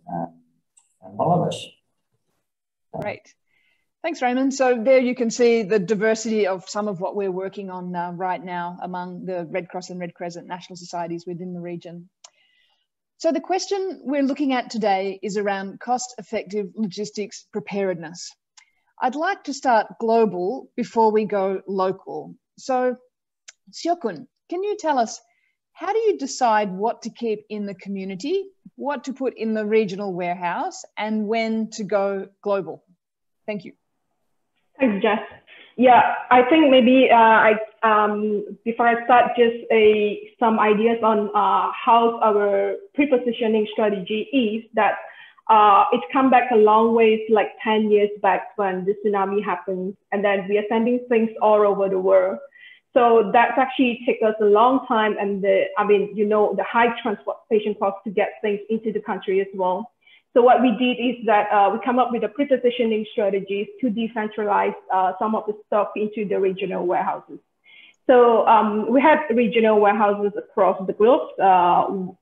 and Bangladesh. Great. Thanks, Raymond. So there you can see the diversity of some of what we're working on right now among the Red Cross and Red Crescent national societies within the region. So the question we're looking at today is around cost-effective logistics preparedness. I'd like to start global before we go local. So Siokkun, can you tell us, how do you decide what to keep in the community, what to put in the regional warehouse, and when to go global? Thank you. Thanks, Jess. Yeah, I think maybe before I start, just some ideas on how our prepositioning strategy is that it's come back a long way, like 10 years back when the tsunami happened, and then we are sending things all over the world. So that's actually taken us a long time, and the high transportation costs to get things into the country as well. So what we did is that we come up with a prepositioning strategies to decentralize some of the stock into the regional warehouses. So we have regional warehouses across the globe,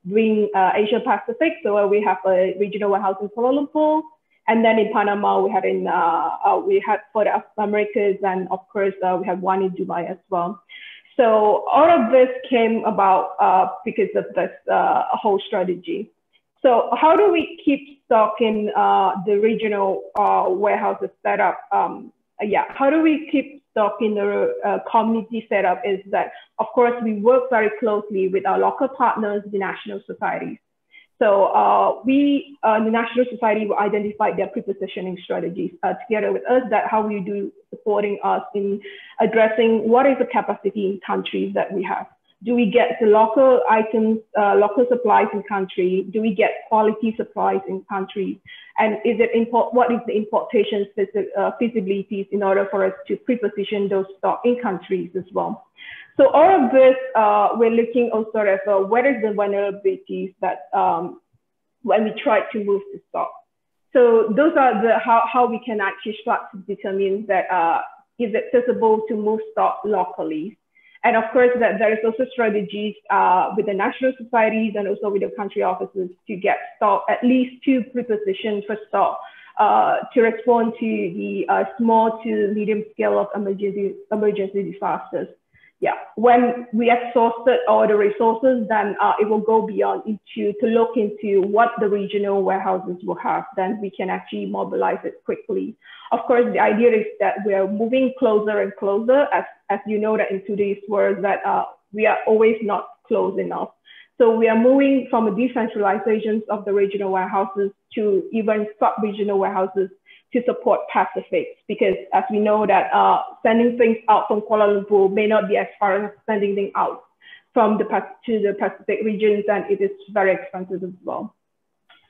Asia Pacific. So we have a regional warehouse in Kuala Lumpur, and then in Panama we had for the Americas, and of course we have one in Dubai as well. So all of this came about because of this whole strategy. So how do we keep stock in the regional warehouses set up? How do we keep stock in the community setup is that, of course, we work very closely with our local partners, the national societies. So the national society will identify their prepositioning strategies together with us, that how we do supporting us in addressing what is the capacity in countries that we have. Do we get the local items, local supplies in country? Do we get quality supplies in country? And what is the importation feasibilities in order for us to preposition those stock in countries as well? So all of this, we're looking also at what is the vulnerabilities that when we try to move the stock. So those are how we can actually start to determine that is it feasible to move stock locally. And of course, that there is also strategies with the national societies and also with the country offices to get stock, at least two prepositions for stock to respond to the small to medium scale of emergency disasters. Yeah, when we exhausted all the resources, then it will go beyond to look into what the regional warehouses will have. Then we can actually mobilize it quickly. Of course, the idea is that we are moving closer and closer, as you know that in today's world that we are always not close enough. So we are moving from a decentralization of the regional warehouses to even sub-regional warehouses to support Pacific, because as we know that sending things out from Kuala Lumpur may not be as far as sending things out from to the Pacific regions, and it is very expensive as well.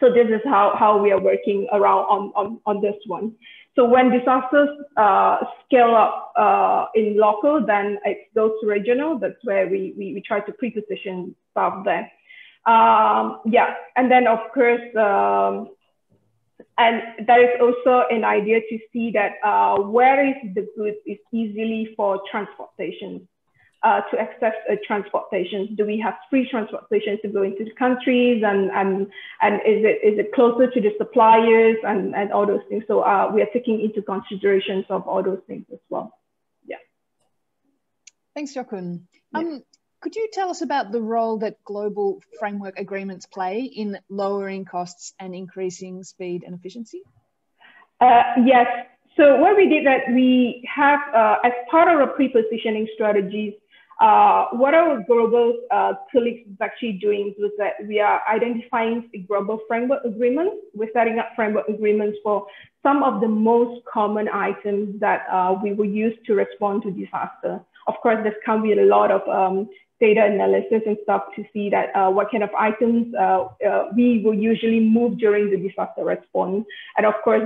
So this is how we are working around on this one. So when disasters scale up in local, then it goes to regional. That's where we try to preposition stuff there. Yeah, and then of course, and there is also an idea to see that where is the goods is easily for transportation, to access transportation. Do we have free transportation to go into the countries, and is it closer to the suppliers and all those things? So we are taking into considerations of all those things as well. Yeah. Thanks, Siokkun. Could you tell us about the role that global framework agreements play in lowering costs and increasing speed and efficiency? Yes. So what we did that we have, as part of our prepositioning strategies, what our global colleagues is actually doing was that we are identifying a global framework agreement. We're setting up framework agreements for some of the most common items that we will use to respond to disaster. Of course, this comes with a lot of data analysis and stuff to see that what kind of items we will usually move during the disaster response. And of course,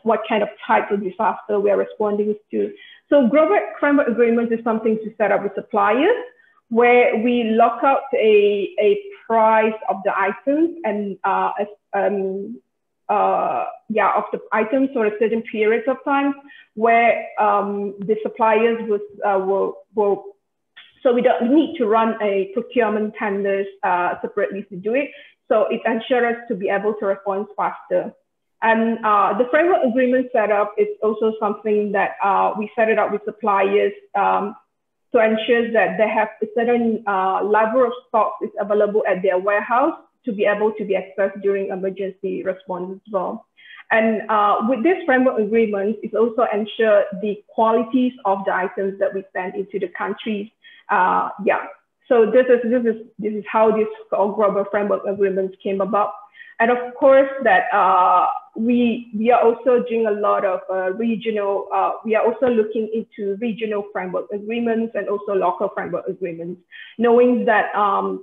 what kind of type of disaster we are responding to. So global framework agreement is something to set up with suppliers where we lock out a price of the items and of the items for a certain period of time where the suppliers will So we don't need to run a procurement tenders separately to do it. So it ensures us to be able to respond faster. And the framework agreement setup is also something that we set it up with suppliers to ensure that they have a certain level of stock is available at their warehouse to be able to be accessed during emergency response as well. And with this framework agreement, it also ensure the qualities of the items that we send into the countries. Yeah, so this is how this global framework agreements came about. And of course, that we are also doing a lot of regional. We are also looking into regional framework agreements and also local framework agreements, knowing that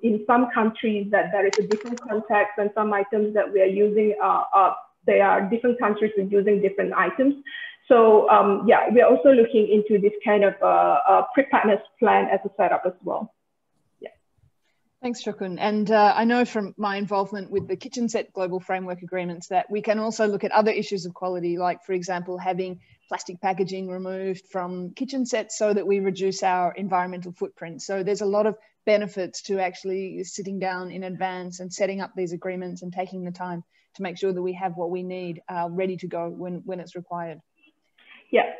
in some countries that there is a different context and some items that we are using. There are different countries with using different items. So yeah, we are also looking into this kind of preparedness plan as a setup as well. Yeah. Thanks, Siokkun. And I know from my involvement with the kitchen set global framework agreements that we can also look at other issues of quality, like, for example, having plastic packaging removed from kitchen sets so that we reduce our environmental footprint. So there's a lot of benefits to actually sitting down in advance and setting up these agreements and taking the time to make sure that we have what we need ready to go when it's required. Yeah,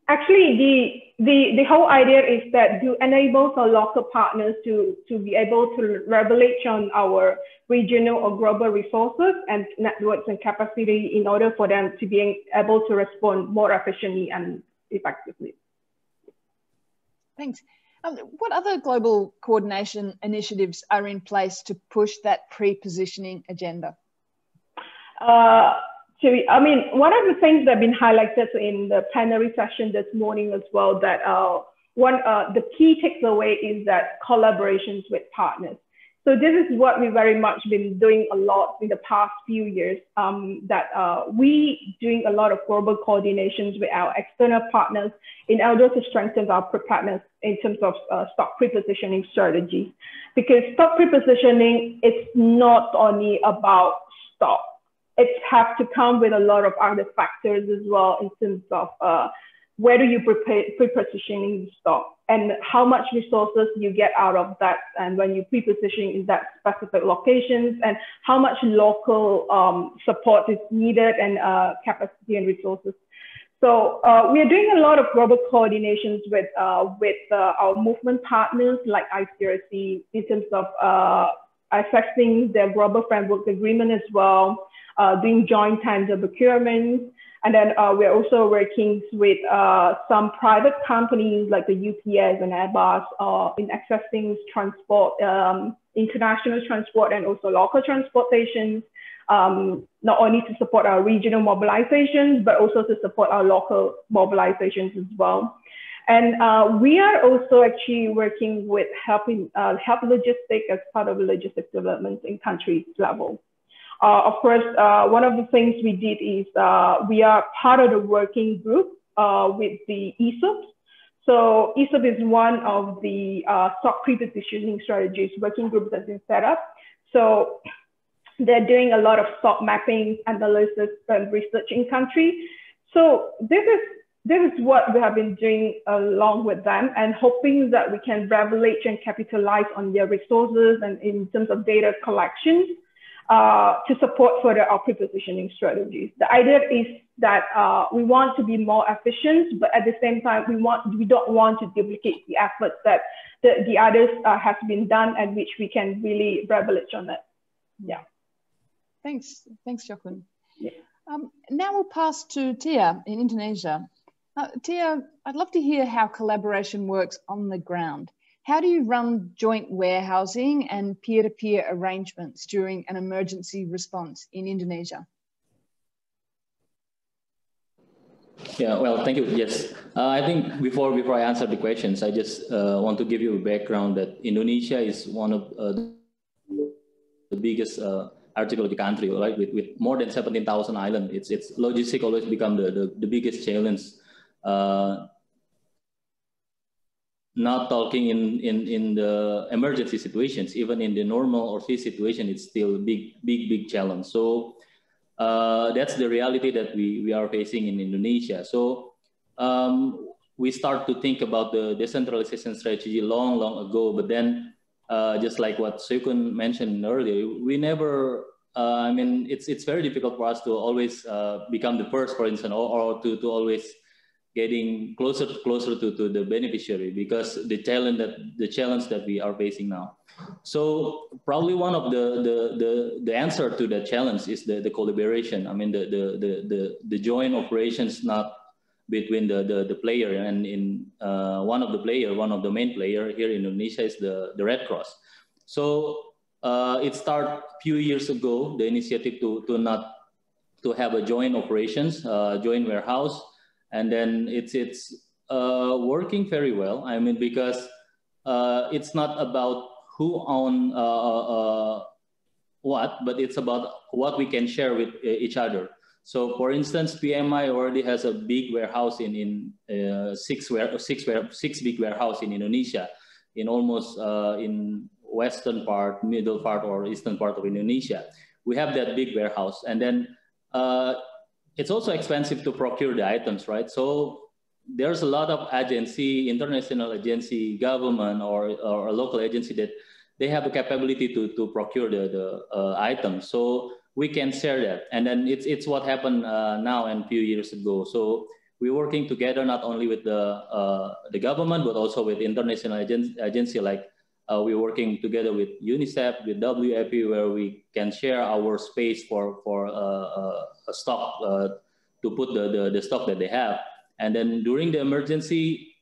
actually the whole idea is that to enable our local partners to be able to leverage on our regional or global resources and networks and capacity in order for them to be able to respond more efficiently and effectively. Thanks. What other global coordination initiatives are in place to push that pre-positioning agenda? I mean, one of the things that have been highlighted in the plenary session this morning as well, that the key takeaway is that collaborations with partners. So this is what we've very much been doing a lot in the past few years, we doing a lot of global coordinations with our external partners in order to strengthen our preparedness in terms of stock pre-positioning strategy. Because stock pre-positioning, it's not only about stock. It has to come with a lot of other factors as well in terms of where do you pre-positioning the stock and how much resources you get out of that, and when you pre-position in that specific locations, and how much local support is needed and capacity and resources. So we are doing a lot of global coordinations with our movement partners like IFRC in terms of assessing their global framework agreement as well. Doing joint tender procurement. And then we're also working with some private companies like the UPS and Airbus in accessing transport, international transport and also local transportations, not only to support our regional mobilizations, but also to support our local mobilizations as well. And we are also actually working with help logistics as part of logistics development in country level. Of course, one of the things we did is we are part of the working group with the ESOPs. So ESOP is one of the stock pre-positioning strategies working groups that's been set up. So they're doing a lot of stock mapping, analysis, and research in country. So this is what we have been doing along with them, and hoping that we can leverage and capitalize on their resources and in terms of data collections. To support further our pre-positioning strategies. The idea is that we want to be more efficient, but at the same time, we don't want to duplicate the efforts that the others has been done and which we can really leverage on it. Yeah. Thanks, Siokkun. Yeah. Now we'll pass to Tia in Indonesia. Tia, I'd love to hear how collaboration works on the ground. How do you run joint warehousing and peer-to-peer arrangements during an emergency response in Indonesia? Yeah, well, thank you. Yes, I think before I answer the questions, I just want to give you a background that Indonesia is one of the biggest archaeological country, right? With more than 17,000 islands, its logistics always become the biggest challenge. Not talking in the emergency situations, even in the normal or sea situation, it's still a big challenge. So that's the reality that we are facing in Indonesia. So we start to think about the decentralization strategy long ago, but then just like what Siokkun mentioned earlier, we never, I mean, it's very difficult for us to always become the first, for instance, or to always getting closer to the beneficiary, because the challenge that we are facing now. So probably one of the answer to the challenge is the collaboration. I mean, the joint operations, not between the player, and in one of the main player here in Indonesia is the Red Cross. So it started a few years ago, the initiative to have a joint operations, joint warehouse, and then it's working very well. I mean, because it's not about who own what, but it's about what we can share with each other. So, for instance, PMI already has a big warehouse in six big warehouse in Indonesia, in almost in western part, middle part, or eastern part of Indonesia. We have that big warehouse, and then it's also expensive to procure the items, right? So there's a lot of agency, international agency, government, or a local agency that they have the capability to procure the items. So we can share that. And then it's what happened now and a few years ago. So we're working together not only with the government, but also with international agency, like we're working together with UNICEF, with WFP, where we can share our space for a stock, to put the stock that they have. And then during the emergency,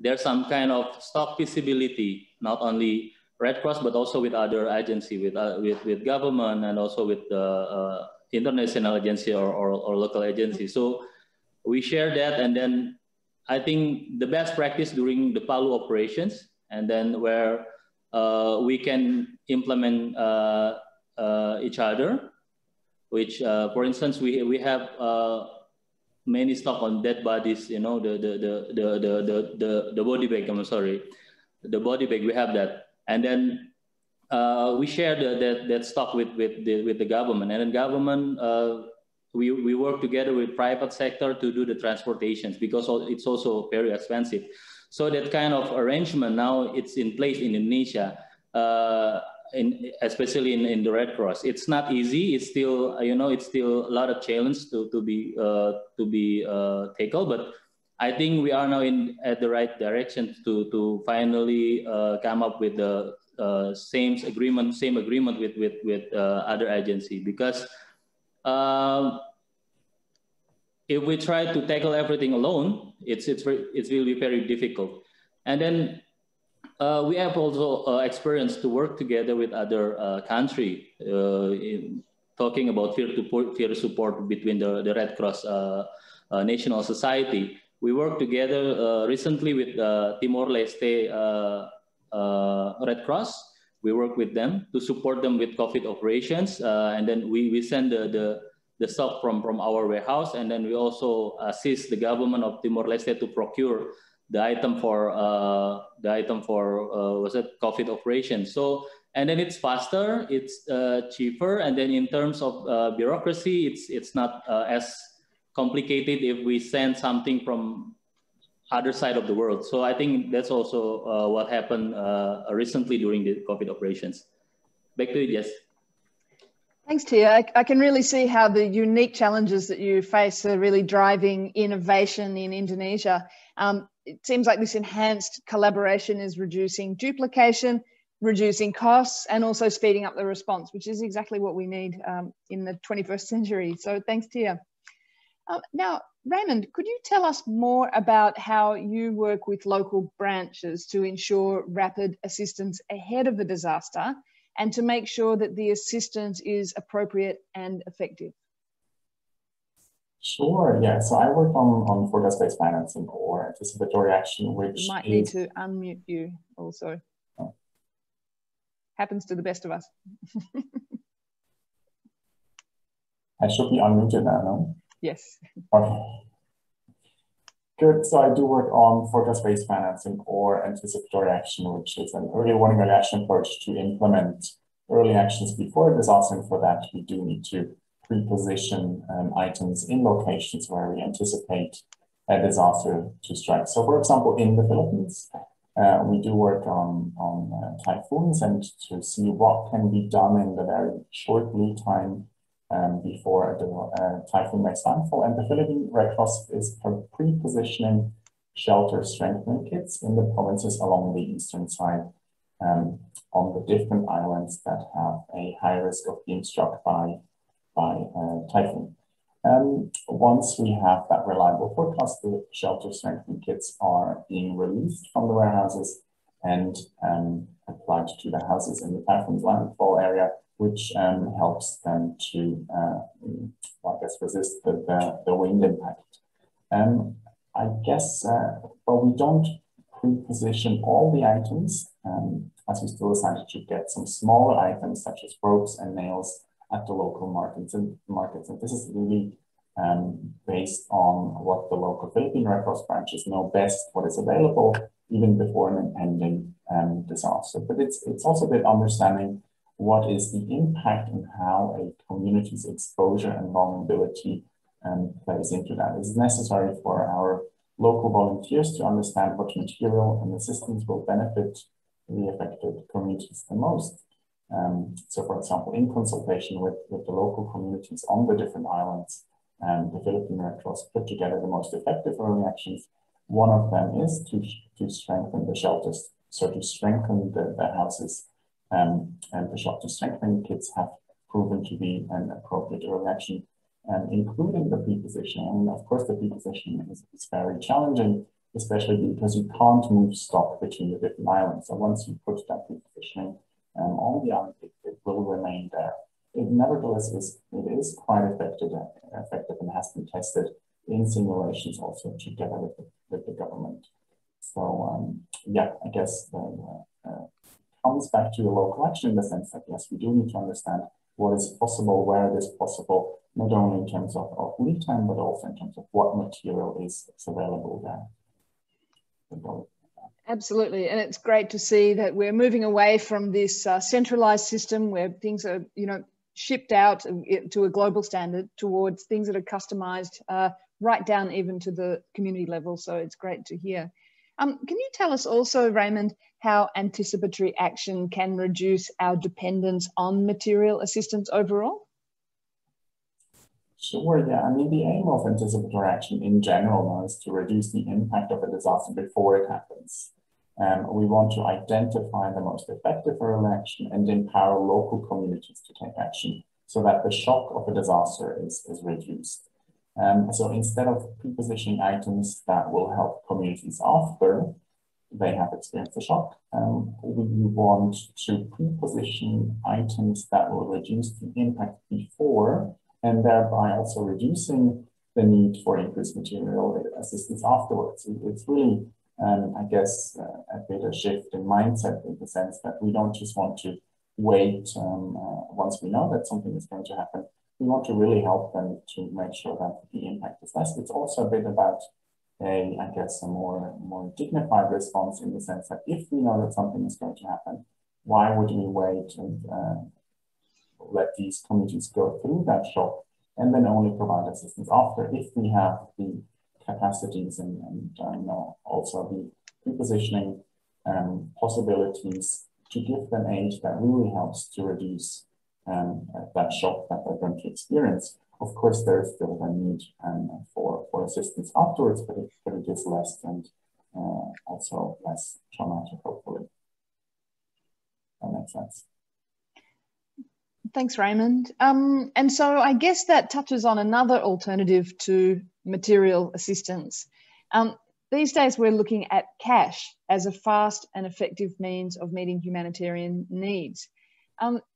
there's some kind of stock feasibility, not only Red Cross, but also with other agency, with government, and also with the international agency or local agency. So we share that, and then I think the best practice during the Palu operations, and then where we can implement each other, which, for instance, we have many stock on dead bodies, you know, the body bag. I'm sorry, the body bag. We have that. And then we share that stock with the government, and then government, we work together with private sector to do the transportations, because it's also very expensive. So that kind of arrangement now it's in place in Indonesia, especially in the Red Cross. It's not easy. It's still, you know, it's still a lot of challenge to be tackled, but I think we are now at the right direction to finally come up with the same agreement with other agency, because if we try to tackle everything alone, it's really very difficult. And then we have also experience to work together with other country, talking about peer support between the Red Cross National Society. We worked together recently with Timor-Leste Red Cross. We work with them to support them with COVID operations, and then we send the stock from our warehouse, and then we also assist the government of Timor-Leste to procure the item for COVID operations. So, and then it's faster, it's cheaper, and then in terms of bureaucracy, it's not as complicated if we send something from other side of the world. So I think that's also what happened recently during the COVID operations. Back to you, Jess. Thanks, Tia. I can really see how the unique challenges that you face are really driving innovation in Indonesia. It seems like this enhanced collaboration is reducing duplication, reducing costs, and also speeding up the response, which is exactly what we need in the 21st century. So thanks, Tia. Now, Raymond, could you tell us more about how you work with local branches to ensure rapid assistance ahead of the disaster and to make sure that the assistance is appropriate and effective? Sure, yeah. So I work on forecast-based financing or anticipatory action, which you might need to unmute you also. Oh. Happens to the best of us. I should be unmuted now, no? Yes. Okay. Good. So I do work on forecast-based financing or anticipatory action, which is an early warning reaction approach to implement early actions before a disaster. And for that, we do need to pre-position items in locations where we anticipate a disaster to strike. So, for example, in the Philippines, we do work on typhoons and to see what can be done in the very short lead time before the typhoon makes landfall. And the Philippine Red Cross is pre-positioning shelter strengthening kits in the provinces along the eastern side on the different islands that have a high risk of being struck by typhoon. Once we have that reliable forecast, the shelter strengthening kits are being released from the warehouses and applied to the houses in the typhoon's landfall area, which helps them to, I guess, resist the wind impact. I guess, but we don't pre-position all the items, as we still decided to get some smaller items such as ropes and nails at the local markets. And this is really based on what the local Philippine Red Cross branches know best, what is available, even before an impending disaster. But it's also a bit understanding what is the impact and how a community's exposure and vulnerability plays into that. It's necessary for our local volunteers to understand what material and assistance will benefit the affected communities the most. So, for example, in consultation with the local communities on the different islands, the Philippine Red Cross put together the most effective early actions. One of them is to strengthen the shelters, so to strengthen the houses, and the shelter strengthening kits have proven to be an appropriate early action, including the pre-positioning. And of course, the pre-positioning is very challenging, especially because you can't move stock between the different islands. So once you put that pre-positioning on the island, it will remain there. It nevertheless is quite effective and has been tested in simulations also together with the government. So yeah, I guess comes back to the local action in the sense that yes, we do need to understand what is possible, where it is possible, not only in terms of lead time, but also in terms of what material is available there. Absolutely, and it's great to see that we're moving away from this centralized system where things are, shipped out to a global standard towards things that are customized right down even to the community level. So it's great to hear. Can you tell us also, Raymond, how anticipatory action can reduce our dependence on material assistance overall? Sure, yeah. I mean, the aim of anticipatory action in general is to reduce the impact of a disaster before it happens. We want to identify the most effective early action and empower local communities to take action so that the shock of a disaster is reduced. So instead of pre-positioning items that will help communities after they have experienced the shock, we want to pre-position items that will reduce the impact before and thereby also reducing the need for increased material assistance afterwards. It's really I guess a bit of shift in mindset in the sense that we don't just want to wait once we know that something is going to happen. We want to really help them to make sure that the impact is less. It's also a bit about a more dignified response in the sense that if we know that something is going to happen, why would we wait and let these communities go through that shock and then only provide assistance after if we have the capacities and also the pre-positioning possibilities to give them aid that really helps to reduce that shock that they're going to experience. Of course, there is still a need for assistance afterwards, but it is less and also less traumatic, hopefully. That makes sense. Thanks, Raymond. And so I guess that touches on another alternative to material assistance. These days, we're looking at cash as a fast and effective means of meeting humanitarian needs.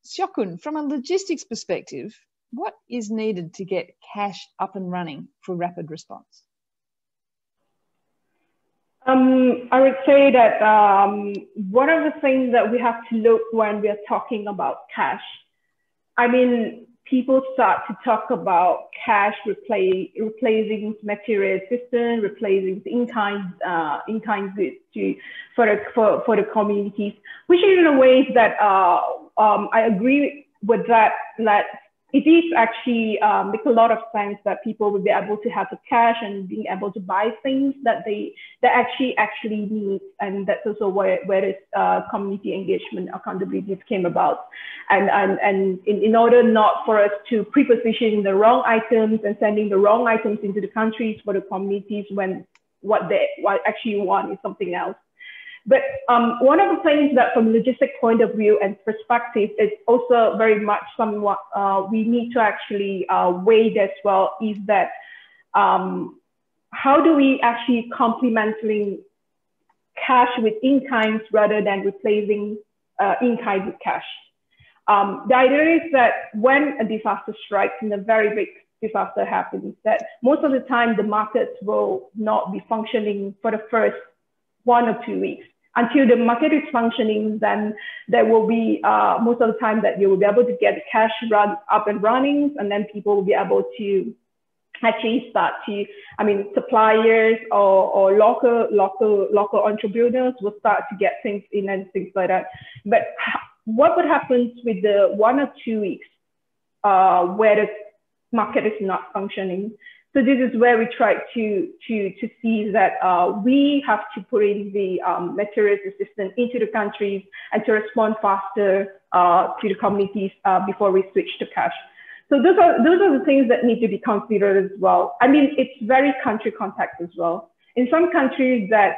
Siokkun, from a logistics perspective, what is needed to get cash up and running for rapid response? I would say that one of the things that we have to look when we are talking about cash, I mean, people start to talk about cash replacing material assistance, replacing in-kind goods for the communities, which is in a way that I agree with that it is actually make a lot of sense that people will be able to have the cash and being able to buy things that they actually need, and that's also where this community engagement accountability came about. And in order not for us to pre-position the wrong items and sending the wrong items into the countries for the communities when what they actually want is something else. But one of the things that from a logistic point of view and perspective is also very much somewhat we need to actually weigh as well is that how do we actually complementing cash with in-kinds rather than replacing in-kind with cash. The idea is that when a disaster strikes and a very big disaster happens, that most of the time the markets will not be functioning for the first 1 or 2 weeks. Until the market is functioning, then there will be most of the time that you will be able to get the cash up and running, and then people will be able to actually start to, I mean, suppliers or local entrepreneurs will start to get things in and things like that. But what would happen with the 1 or 2 weeks where the market is not functioning? So this is where we try to see that we have to put in the materials assistance into the countries and to respond faster to the communities before we switch to cash. So those are the things that need to be considered as well. I mean, it's very country context as well. In some countries that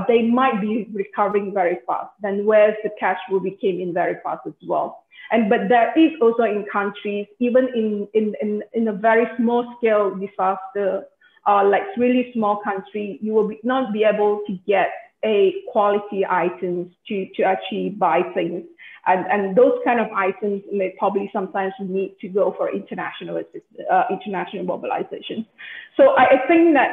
they might be recovering very fast, then whereas the cash will be came in very fast as well. But there is also in countries, even in a very small scale disaster, like really small country, you will not be able to get a quality items to actually buy things. And those kind of items may probably sometimes need to go for international mobilization. So I think that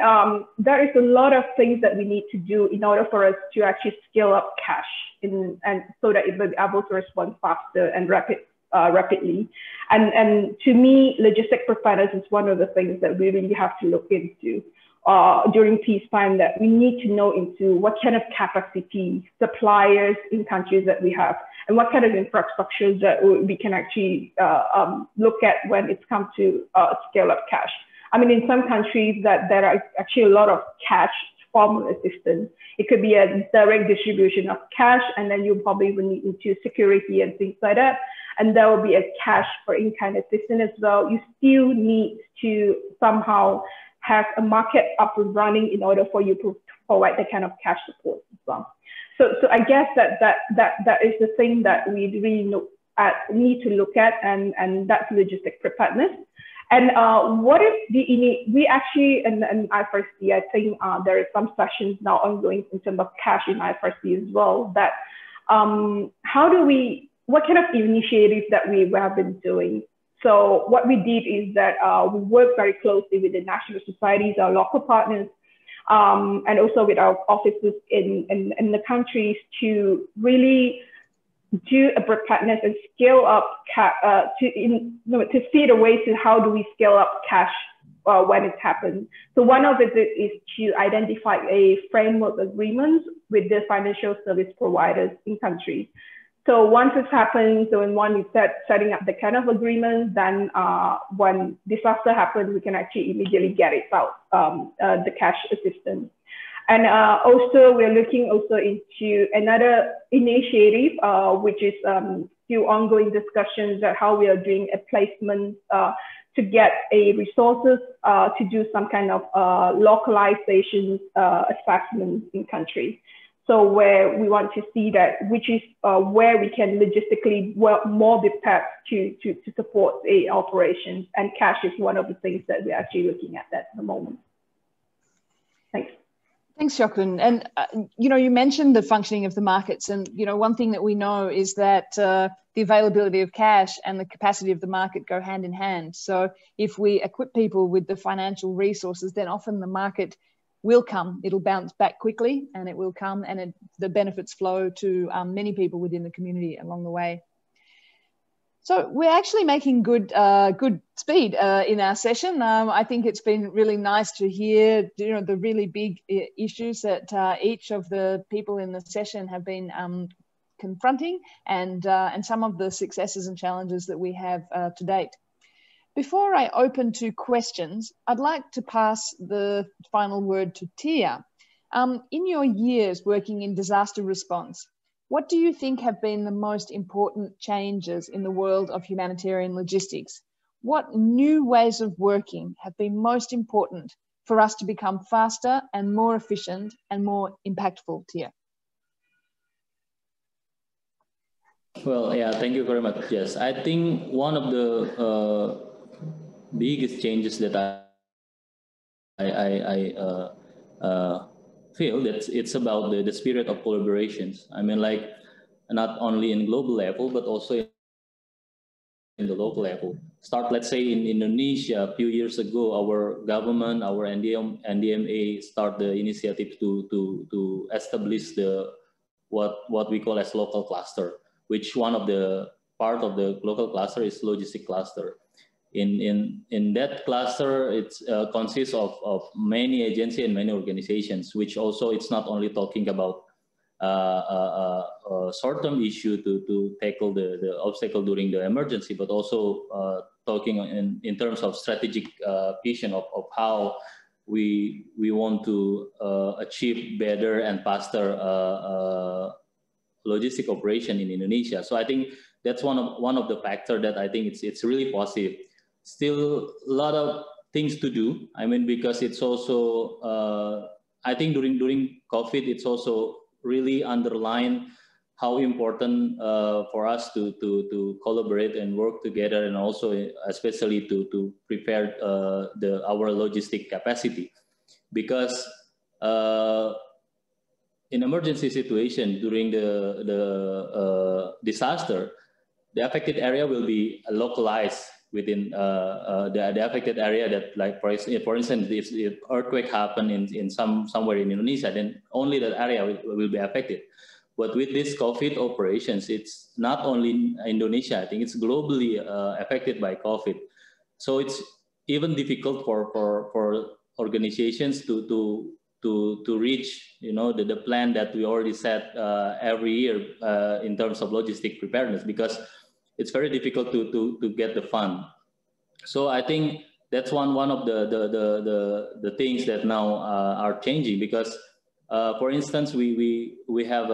there is a lot of things that we need to do in order for us to actually scale up cash and so that it will be able to respond faster and rapidly. And to me, logistic preparedness is one of the things that we really have to look into during peacetime, that we need to know into what kind of capacity suppliers in countries that we have, and what kind of infrastructures that we can actually look at when it's come to scale up cash. I mean, in some countries that there are actually a lot of cash formal assistance. It could be a direct distribution of cash, and then you probably will need into security and things like that. And there will be a cash for in-kind assistance as well. You still need to somehow have a market up and running in order for you to provide that kind of cash support as well. So I guess that is the thing that we really need to look at, and that's logistic preparedness. And what is we actually, in IFRC, I think there are some sessions now ongoing in terms of cash in IFRC as well, that what kind of initiatives that we have been doing. So what we did is that we worked very closely with the national societies, our local partners, and also with our offices in the countries to really do a preparedness and scale up to see the ways to how do we scale up cash when it happens. So one of it is to identify a framework agreement with the financial service providers in countries. So once it happens, so when one is setting up the kind of agreement, then when disaster happens, we can actually immediately get it out, the cash assistance. And also we're looking also into another initiative, which is still ongoing discussions at how we are doing a placement to get a resources to do some kind of localization assessment in countries. So where we want to see that, which is where we can logistically more be prepared to support the operations, and cash is one of the things that we're actually looking at the moment. Thanks. Thanks, Siokkun. And, you mentioned the functioning of the markets. And, one thing that we know is that the availability of cash and the capacity of the market go hand in hand. So if we equip people with the financial resources, then often the market will come. It'll bounce back quickly, and it will come, and the benefits flow to many people within the community along the way. So we're actually making good speed in our session. I think it's been really nice to hear the really big issues that each of the people in the session have been confronting and some of the successes and challenges that we have to date. Before I open to questions, I'd like to pass the final word to Tia. In your years working in disaster response, what do you think have been the most important changes in the world of humanitarian logistics? What new ways of working have been most important for us to become faster and more efficient and more impactful, Tia? Well, yeah, thank you very much. Yes, I think one of the biggest changes that I feel that it's about the spirit of collaborations. I mean, like, not only in global level, but also in the local level. Let's say in Indonesia, a few years ago, our government, our NDMA start the initiative to establish what we call as local cluster, which one of the part of the local cluster is logistic cluster. In that cluster, it consists of many agencies and many organizations, which also it's not only talking about a short-term issue to tackle the obstacle during the emergency, but also talking in terms of strategic vision of how we want to achieve better and faster logistic operation in Indonesia. So I think that's one of the factors that I think it's really positive. Still a lot of things to do. I mean, because it's also I think during COVID, it's also really underline how important for us to collaborate and work together, and also especially to prepare our logistic capacity, because in emergency situation during the disaster, the affected area will be localized within the affected area. That, like, for instance, if earthquake happen in somewhere in Indonesia, then only that area will be affected. But with this COVID operations, it's not only Indonesia. I think it's globally affected by COVID. So it's even difficult for organizations to reach, you know, the plan that we already set every year in terms of logistic preparedness, because it's very difficult to get the fund. So I think that's one of the things that now are changing, because for instance, we have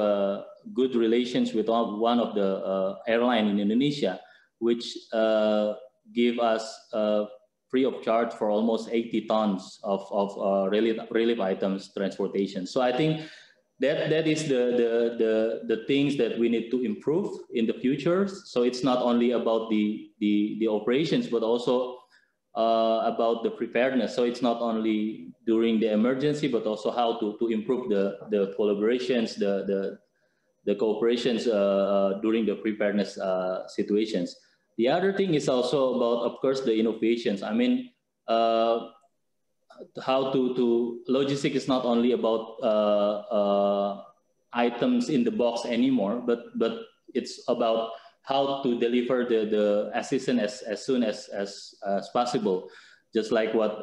good relations with one of the airline in Indonesia, which give us free of charge for almost 80 tons of relief items transportation. So I think that is the things that we need to improve in the future. So it's not only about the operations, but also about the preparedness. So it's not only during the emergency, but also how to improve the collaborations, the cooperations during the preparedness situations. The other thing is also about, of course, the innovations. I mean, how to logistic is not only about items in the box anymore, but it's about how to deliver the assistance as soon as possible. Just like what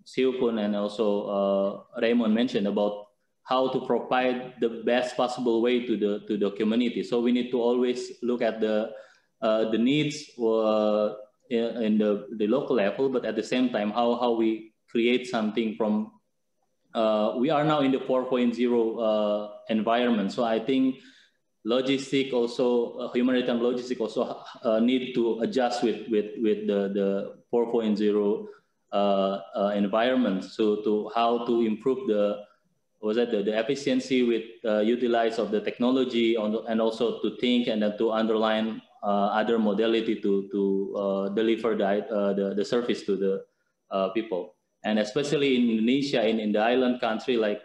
Siokkun and also Raymond mentioned about how to provide the best possible way to the community. So we need to always look at the needs in the local level, but at the same time, how we create something from, we are now in the 4.0 environment. So I think logistic also, humanitarian logistic also need to adjust with the 4.0 environment. So to how to improve the efficiency with utilize of the technology and also to think and to underline other modality to deliver the service to the people. And especially in Indonesia, in the island country like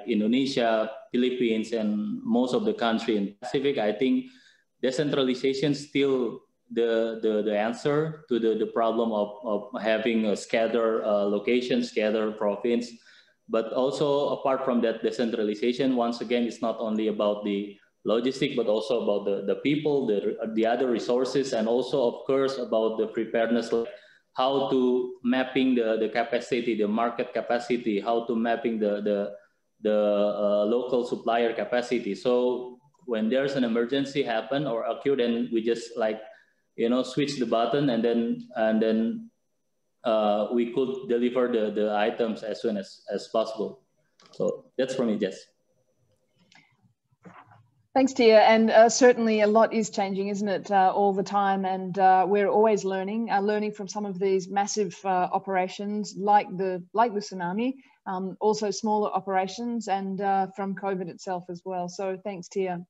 Indonesia, Philippines, and most of the country in Pacific, I think decentralization still the answer to the problem of having a scattered location, scattered province. But also apart from that decentralization, once again, it's not only about the logistic, but also about the people, the other resources, and also, of course, about the preparedness, like how to mapping the capacity, the market capacity, how to mapping the local supplier capacity. So when there's an emergency happen or occur, then we just like, you know, switch the button and then we could deliver the items as soon as possible. So that's from me, Jess. Thanks, Tia. And certainly a lot is changing, isn't it, all the time? And we're always learning from some of these massive operations like the tsunami, also smaller operations, and from COVID itself as well. So thanks, Tia.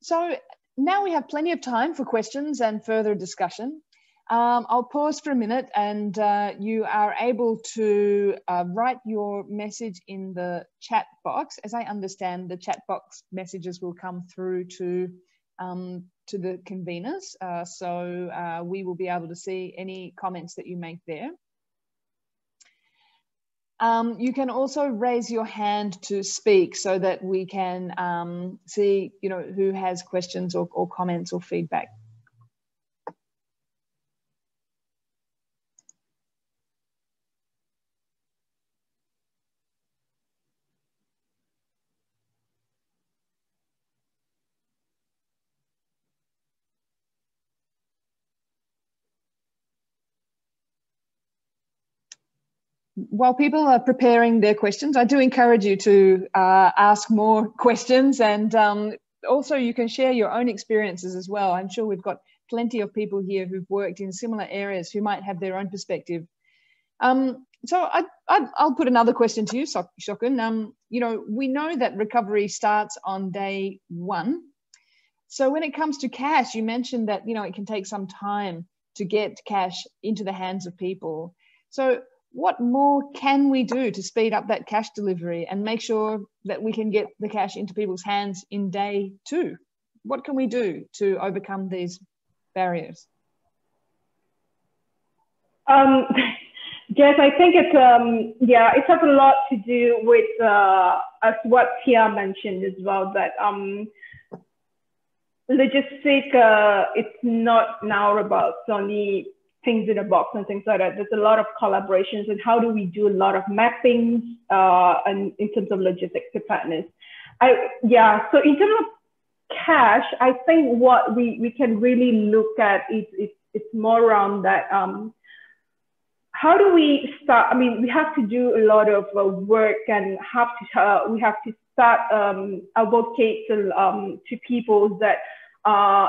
So now we have plenty of time for questions and further discussion. I'll pause for a minute, and you are able to write your message in the chat box. As I understand, the chat box messages will come through to the conveners, so we will be able to see any comments that you make there. You can also raise your hand to speak so that we can see, you know, who has questions or comments or feedback. While people are preparing their questions, I do encourage you to ask more questions, and also you can share your own experiences as well. I'm sure we've got plenty of people here who've worked in similar areas who might have their own perspective. So I'll put another question to you, Siokkun. You know, we know that recovery starts on day 1. So when it comes to cash, you mentioned that, you know, it can take some time to get cash into the hands of people. So what more can we do to speed up that cash delivery and make sure that we can get the cash into people's hands in day 2? What can we do to overcome these barriers? Jess, I think it's yeah, it has a lot to do with as what Tia mentioned as well, that logistic, it's not now about only things in a box and things like that. There's a lot of collaborations, and how do we do a lot of mappings and in terms of logistics preparedness. Yeah, so in terms of cash, I think what we can really look at is it's more around that. How do we start? I mean, we have to do a lot of work, and we have to start advocate to people that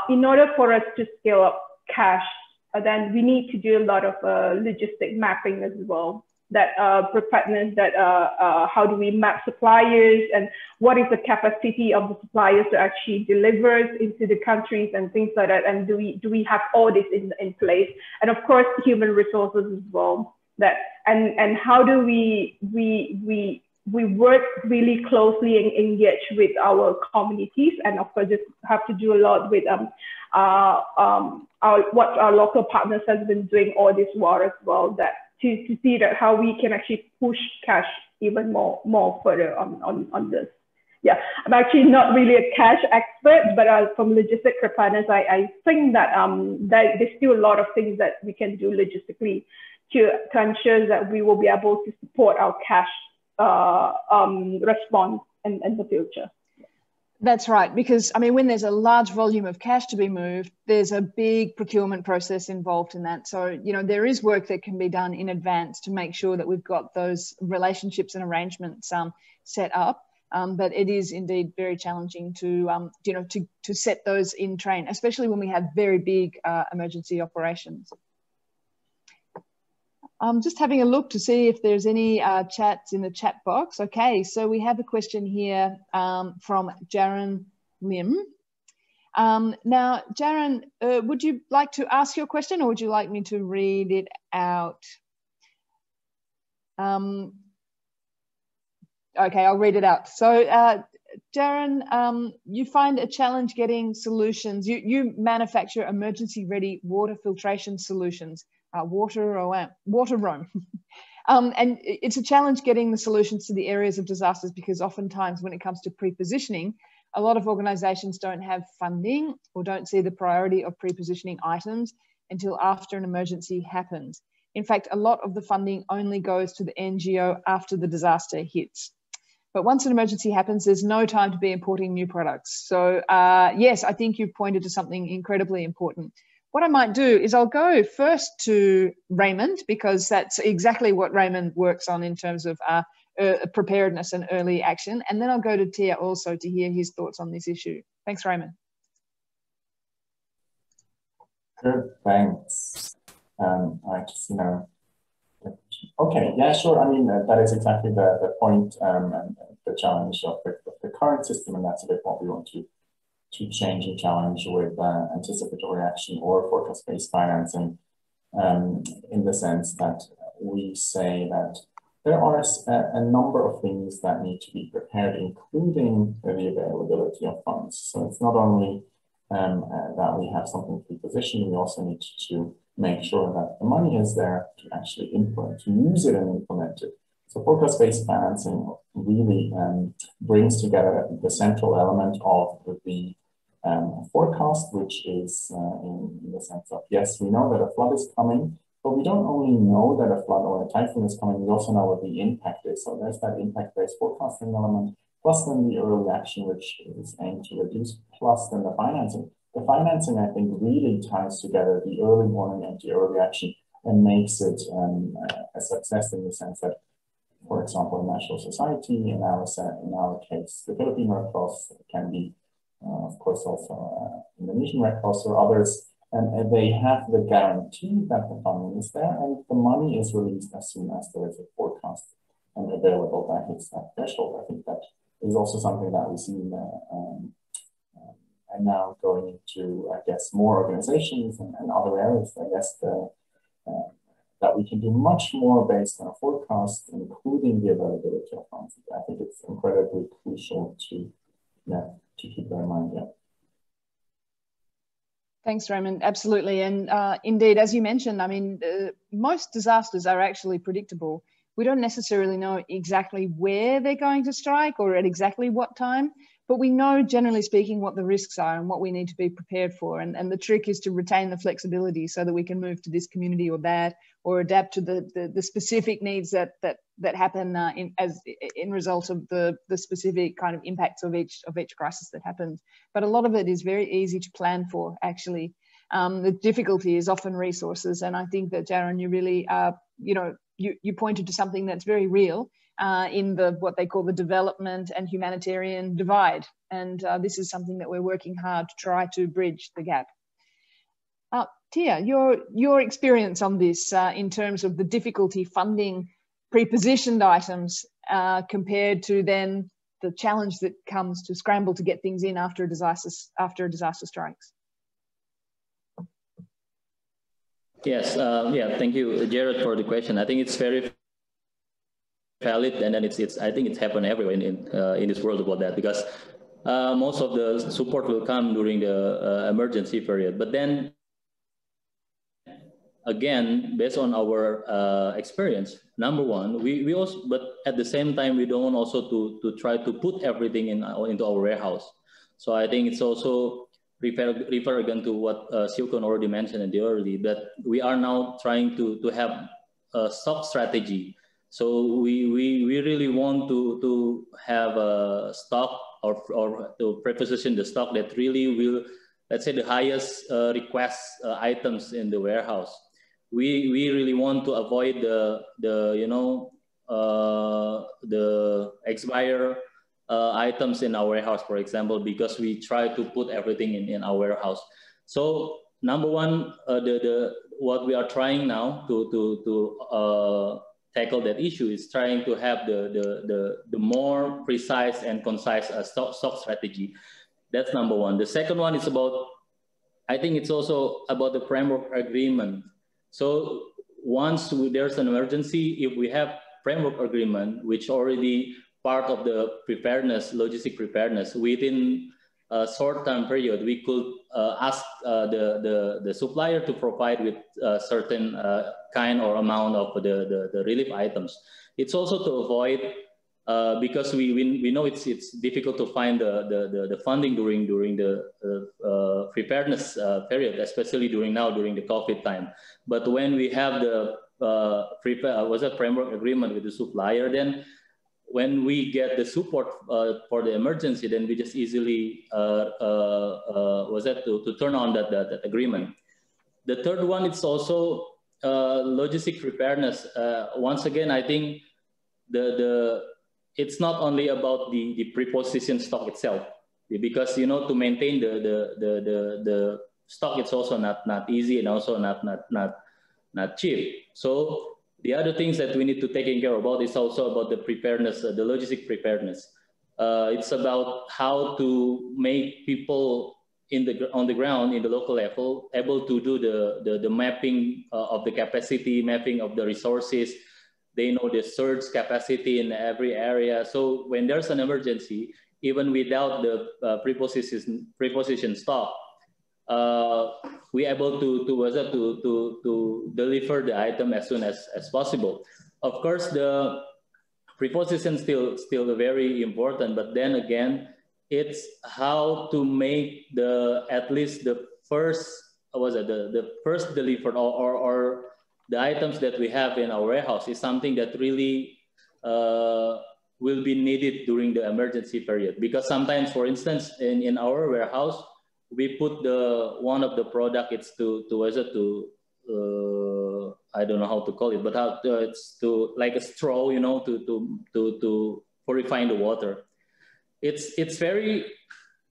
in order for us to scale up cash, then we need to do a lot of logistic mapping as well. That preparedness, that how do we map suppliers, and what is the capacity of the suppliers to actually deliver into the countries and things like that, and do we have all this in place, and of course human resources as well. That and how do we work really closely and engage with our communities, and of course just have to do a lot with what our local partners has been doing all this while as well, that to see that how we can actually push cash even more further on this. Yeah, I'm actually not really a cash expert, but from logistic preparedness, I think that there's still a lot of things that we can do logistically to ensure that we will be able to support our cash response in the future. That's right, because I mean, when there's a large volume of cash to be moved, there's a big procurement process involved in that. So, you know, there is work that can be done in advance to make sure that we've got those relationships and arrangements set up. But it is indeed very challenging to, you know, to set those in train, especially when we have very big emergency operations. I'm just having a look to see if there's any chats in the chat box. Okay, so we have a question here from Jaron Lim. Now, Jaron, would you like to ask your question, or would you like me to read it out? Okay, I'll read it out. So, Jaren, you find a challenge getting solutions. You manufacture emergency-ready water filtration solutions, water roam. And it's a challenge getting the solutions to the areas of disasters, because oftentimes when it comes to prepositioning, a lot of organizations don't have funding or don't see the priority of prepositioning items until after an emergency happens. In fact, a lot of the funding only goes to the NGO after the disaster hits. But once an emergency happens, there's no time to be importing new products. So yes, I think you've pointed to something incredibly important. What I might do is I'll go first to Raymond, because that's exactly what Raymond works on in terms of preparedness and early action. And then I'll go to Tia also to hear his thoughts on this issue. Thanks, Raymond. Sure, thanks. I just, okay, yeah, sure. I mean, that is exactly the point and the challenge of the current system, and that's a bit what we want to change and challenge with anticipatory action or forecast-based financing, in the sense that we say that there are a number of things that need to be prepared, including the availability of funds. So it's not only that we have something pre-positioned, we also need to make sure that the money is there to actually implement, to use it and implement it. So forecast-based financing really brings together the central element of the forecast, which is in the sense of, yes, we know that a flood is coming, but we don't only know that a flood or a typhoon is coming, we also know what the impact is. So there's that impact-based forecasting element, plus then the early action, which is aimed to reduce, plus then the financing. The financing, I think, really ties together the early warning and the early action and makes it a success in the sense that, for example, in National Society, in our case, the Philippine Red Cross can be, of course, also Indonesian Red Cross or others, and they have the guarantee that the funding is there and the money is released as soon as there is a forecast and available that hits that threshold. I think that is also something that we see in and now going into, I guess, more organizations and other areas, I guess, that we can do much more based on a forecast, including the availability of funds. I think it's incredibly crucial to keep that in mind. Yeah. Thanks, Raymond. Absolutely. And indeed, as you mentioned, I mean, most disasters are actually predictable. We don't necessarily know exactly where they're going to strike or at exactly what time, but we know, generally speaking, what the risks are and what we need to be prepared for. And the trick is to retain the flexibility so that we can move to this community or that, or adapt to the specific needs that happen in result of the specific kind of impacts of each crisis that happens. But a lot of it is very easy to plan for, actually. The difficulty is often resources. And I think that, Jaron, you really, you pointed to something that's very real in what they call the development and humanitarian divide. And this is something that we're working hard to try to bridge the gap. Tia, your experience on this in terms of the difficulty funding pre-positioned items compared to then the challenge that comes to scramble to get things in after a disaster strikes. Yes, thank you, Jared, for the question. I think it's very valid, and then I think it's happened everywhere in this world about that, because most of the support will come during the emergency period. But then again, based on our experience, number one, we also, but at the same time, we don't want also to try to put everything into our warehouse. So I think it's also refer again to what Siokkun already mentioned in the early, that we are now trying to have a stock strategy. So we really want to have a stock or to preposition the stock that really will, let's say, the highest request items in the warehouse. We really want to avoid the expire items in our warehouse, for example, because we try to put everything in our warehouse. So number one, what we are trying now to tackle that issue is trying to have the more precise and concise stock strategy. That's number one. The second one is about, I think it's also about the framework agreement. So once there's an emergency, if we have framework agreement, which already part of the preparedness, logistic preparedness, within a short-term period, we could ask the supplier to provide with a certain kind or amount of the relief items. It's also to avoid, because we know it's difficult to find the funding during the preparedness period, especially during the COVID time. But when we have the framework agreement with the supplier, then when we get the support for the emergency, then we just easily to turn on that agreement. The third one, it's also logistic preparedness. Once again, I think it's not only about the preposition stock itself, because to maintain the stock, it's also not easy and also not cheap. So the other things that we need to take care about is also about the preparedness, the logistic preparedness. It's about how to make people on the ground in the local level able to do the mapping of the capacity, mapping of the resources. They know the surge capacity in every area. So when there's an emergency, even without the preposition stock, we're able to deliver the item as soon as possible. Of course, the preposition still very important, but then again, it's how to make at least the first the first delivered or the items that we have in our warehouse is something that really will be needed during the emergency period. Because sometimes, for instance, in our warehouse, we put one of the product, it's to I don't know how to call it, but it's to like a straw, to purifying the water. It's very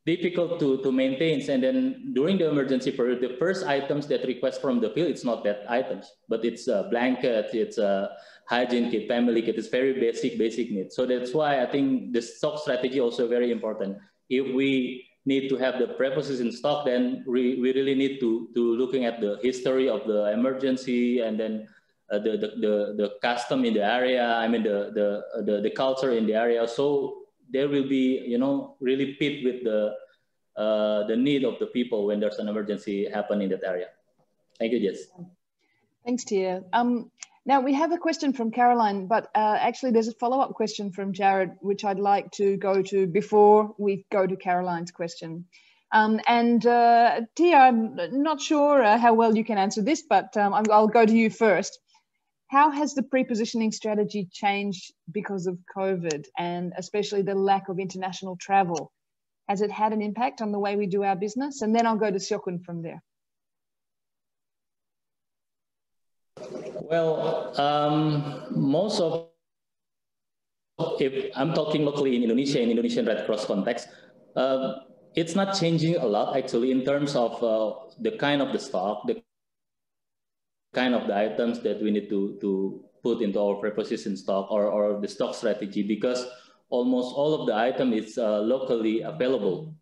difficult to maintain, and then during the emergency period, the first items that request from the field, it's not that items, but it's a blanket, it's a hygiene kit, family kit. It's very basic needs. So that's why I think the stock strategy also very important. If we need to have the preposition stock, then we really need to looking at the history of the emergency, and then the custom in the area. I mean the culture in the area. So there will be really fit with the need of the people when there's an emergency happen in that area. Thank you, Jess. Thanks, Tia. Now we have a question from Caroline, but actually there's a follow-up question from Jared, which I'd like to go to before we go to Caroline's question. Tia, I'm not sure how well you can answer this, but I'll go to you first. How has the prepositioning strategy changed because of COVID, and especially the lack of international travel? Has it had an impact on the way we do our business? And then I'll go to Siokkun from there. Well, most of, if I'm talking locally in Indonesia, in Indonesian Red Cross context, it's not changing a lot actually in terms of the kind of the stock, the kind of the items that we need to put into our preposition stock or the stock strategy, because almost all of the item is locally available.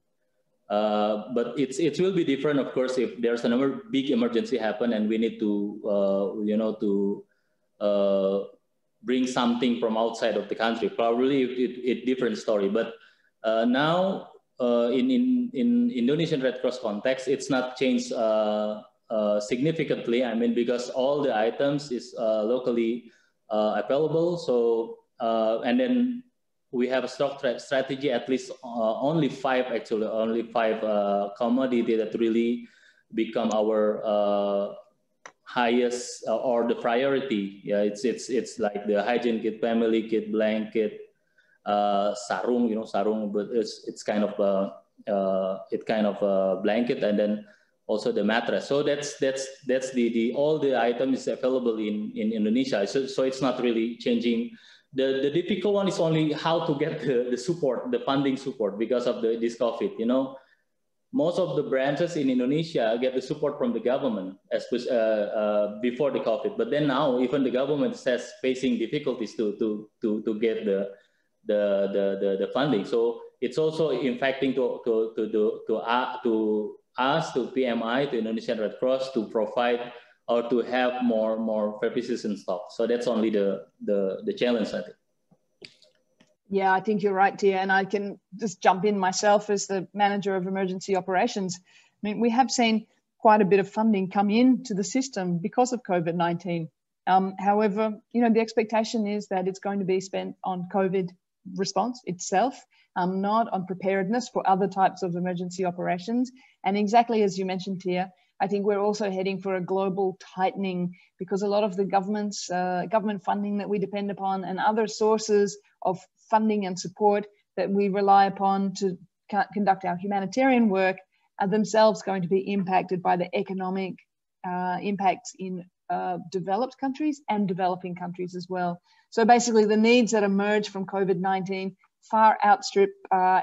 But it will be different, of course, if there's another big emergency happen and we need to bring something from outside of the country. Probably it's different story. But now in Indonesian Red Cross context, it's not changed significantly. I mean, because all the items is locally available. So and then we have a stock strategy, at least only five commodity that really become our highest or the priority. Yeah, it's like the hygiene kit, family kit, blanket, sarung, sarung, but it's kind of a blanket, and then also the mattress. So that's the all the items available in Indonesia. So it's not really changing. The difficult one is only how to get the support, the funding support, because of this COVID. Most of the branches in Indonesia get the support from the government before the COVID, but then now even the government is facing difficulties to get the funding. So it's also impacting to us, to PMI, to Indonesian Red Cross, to provide or to have more preposition stock. So that's only the challenge, I think. Yeah, I think you're right, Tia, and I can just jump in myself as the manager of emergency operations. I mean, we have seen quite a bit of funding come into the system because of COVID-19. However, the expectation is that it's going to be spent on COVID response itself, not on preparedness for other types of emergency operations. And exactly as you mentioned, Tia, I think we're also heading for a global tightening, because a lot of the government funding that we depend upon and other sources of funding and support that we rely upon to conduct our humanitarian work are themselves going to be impacted by the economic impacts in developed countries and developing countries as well. So basically the needs that emerge from COVID-19 far outstrip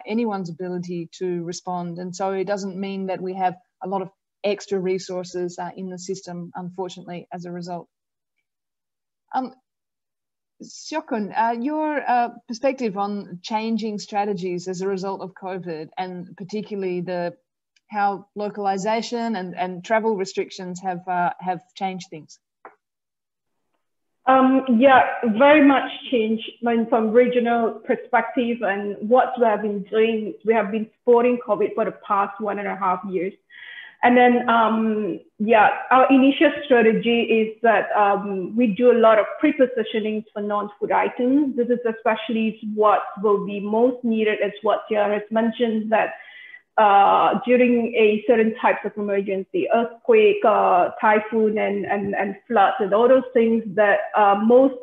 anyone's ability to respond. And so it doesn't mean that we have a lot of extra resources in the system, unfortunately, as a result. Siokkun, your perspective on changing strategies as a result of COVID, and particularly how localization and travel restrictions have changed things. Yeah, very much changed from regional perspective, and what we have been doing. We have been supporting COVID for the past 1.5 years. And then, yeah, our initial strategy is that we do a lot of pre-positioning for non-food items. This is especially what will be most needed, as what Jang has mentioned, that during a certain types of emergency, earthquake, typhoon, and floods, and all those things that most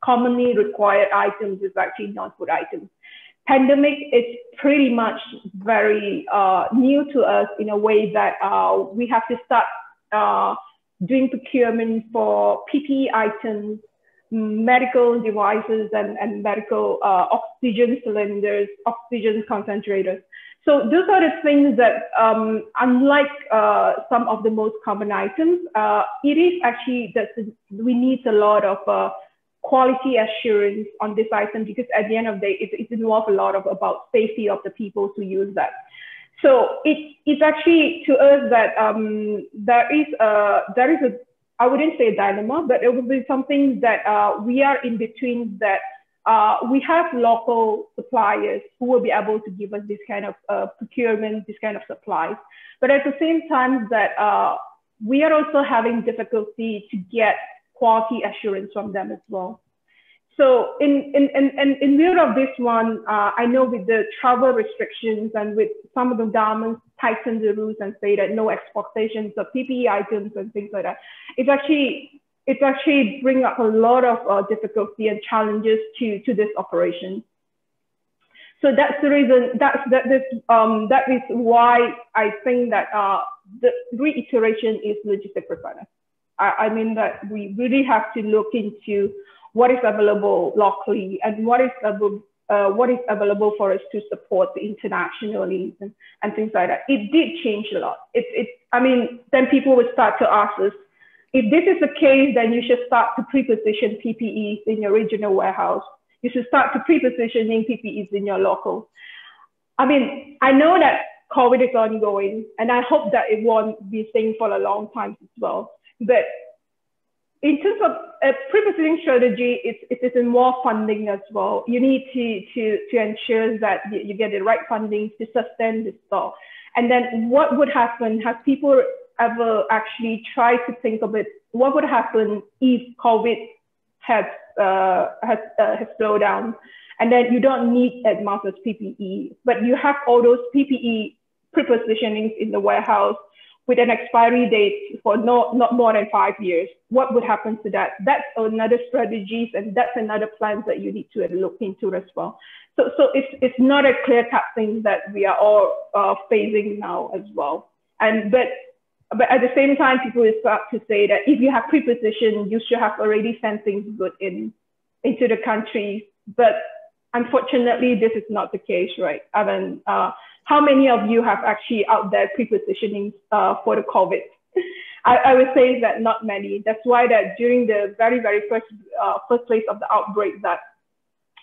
commonly required items is actually non-food items. Pandemic is pretty much very new to us in a way that we have to start doing procurement for PPE items, medical devices, and medical oxygen cylinders, oxygen concentrators. So those are the things that, unlike some of the most common items, it is actually that we need a lot of quality assurance on this item, because at the end of the day, it involves a lot of about safety of the people to use that. So it's actually to us that there is a, I wouldn't say a dilemma, but it will be something that we are in between, that we have local suppliers who will be able to give us this kind of procurement, this kind of supplies. But at the same time that we are also having difficulty to get quality assurance from them as well. So in view of this one, I know with the travel restrictions and with some of the governments tighten the rules and say that no exportations of PPE items and things like that, it's actually bring up a lot of difficulty and challenges to this operation. So that's the reason, that is why I think that the reiteration is logistic preparedness. I mean that we really have to look into what is available locally and what is available for us to support the international needs and things like that. It did change a lot. I mean, then people would start to ask us, if this is the case, then you should start to pre-position PPEs in your regional warehouse. You should start to pre-positioning PPEs in your local. I mean, I know that COVID is ongoing, and I hope that it won't be staying for a long time as well. But in terms of a pre-positioning strategy, it is more funding as well. You need to ensure that you get the right funding to sustain the store. And then what would happen? Have people ever actually tried to think of it? What would happen if COVID has slowed down, and then you don't need as much as PPE, but you have all those PPE pre-positionings in the warehouse with an expiry date for not more than 5 years? What would happen to that? That's another strategies, and that's another plans that you need to look into as well. So it's not a clear-cut thing that we are all facing now as well. But at the same time, people will start to say that if you have pre-positioned, you should have already sent things good into the country. But unfortunately, this is not the case, right? I mean, how many of you have actually out there pre-positioning for the COVID? I would say that not many. That's why that during the very first phase of the outbreak, that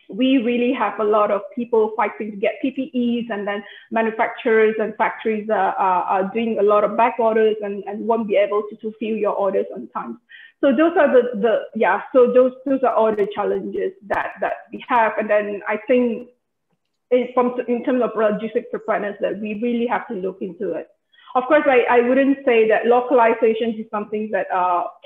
we really have a lot of people fighting to get PPEs, and then manufacturers and factories are doing a lot of back orders and won't be able to fulfill your orders on time. So those are so those are all the challenges that we have. And then I think in terms of logistic preparedness, that we really have to look into it. Of course, I wouldn't say that localization is something that